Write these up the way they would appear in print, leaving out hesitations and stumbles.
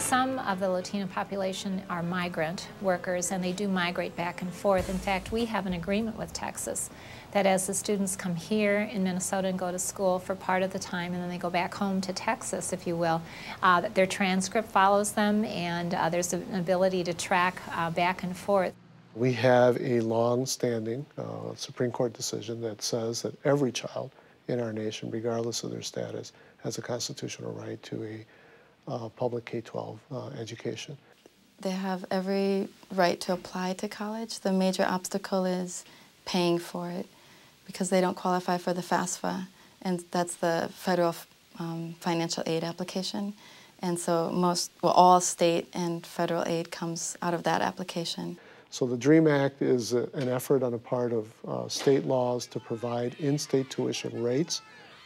Some of the Latino population are migrant workers, and they do migrate back and forth. In fact, we have an agreement with Texas that as the students come here in Minnesota and go to school for part of the time, and then they go back home to Texas, if you will, that their transcript follows them, and there's an ability to track back and forth. We have a long-standing Supreme Court decision that says that every child in our nation, regardless of their status, has a constitutional right to a public K-12 education. They have every right to apply to college. The major obstacle is paying for it because they don't qualify for the FAFSA, and that's the federal financial aid application. And so all state and federal aid comes out of that application. So the DREAM Act is an effort on the part of state laws to provide in-state tuition rates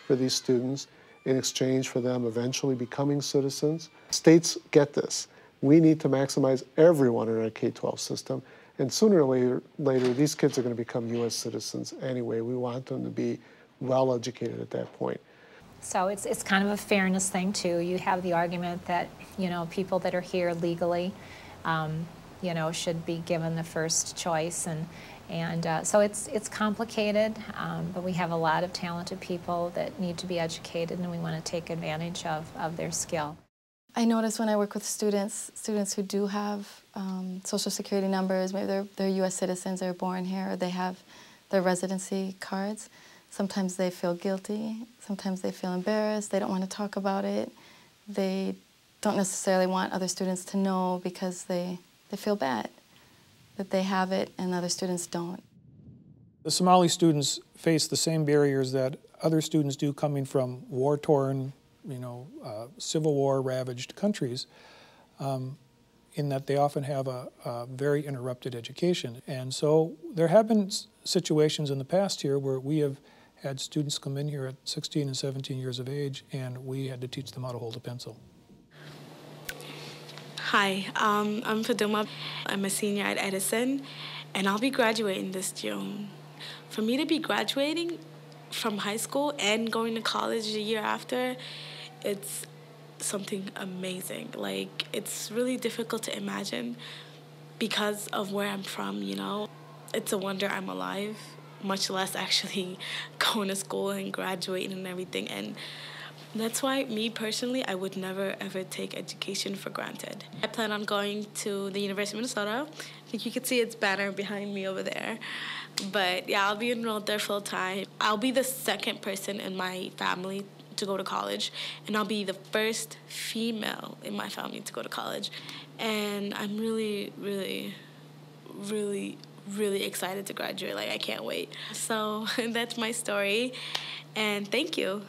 for these students in exchange for them eventually becoming citizens. States get this. We need to maximize everyone in our K-12 system, and sooner or later these kids are going to become U.S. citizens anyway. We want them to be well educated at that point. So it's kind of a fairness thing too. You have the argument that, people that are here legally, should be given the first choice, and so it's complicated, but we have a lot of talented people that need to be educated, and we want to take advantage of their skill. I notice when I work with students who do have Social Security numbers, maybe they're U.S. citizens, they're born here, or they have their residency cards. Sometimes they feel guilty, sometimes they feel embarrassed, they don't want to talk about it. They don't necessarily want other students to know because they feel bad that they have it and other students don't. The Somali students face the same barriers that other students do coming from war-torn, Civil War-ravaged countries, in that they often have a very interrupted education. And so there have been situations in the past here where we have had students come in here at 16 and 17 years of age, and we had to teach them how to hold a pencil. Hi, I'm Faduma. I'm a senior at Edison, and I'll be graduating this June. For me to be graduating from high school and going to college the year after, it's something amazing. Like, it's really difficult to imagine because of where I'm from, It's a wonder I'm alive, much less actually going to school and graduating and everything. And that's why, me personally, I would never, ever take education for granted. I plan on going to the University of Minnesota. I think you can see its banner behind me over there. But yeah, I'll be enrolled there full time. I'll be the second person in my family to go to college, and I'll be the first female in my family to go to college. And I'm really, really, really, really excited to graduate. Like, I can't wait. So that's my story, and thank you.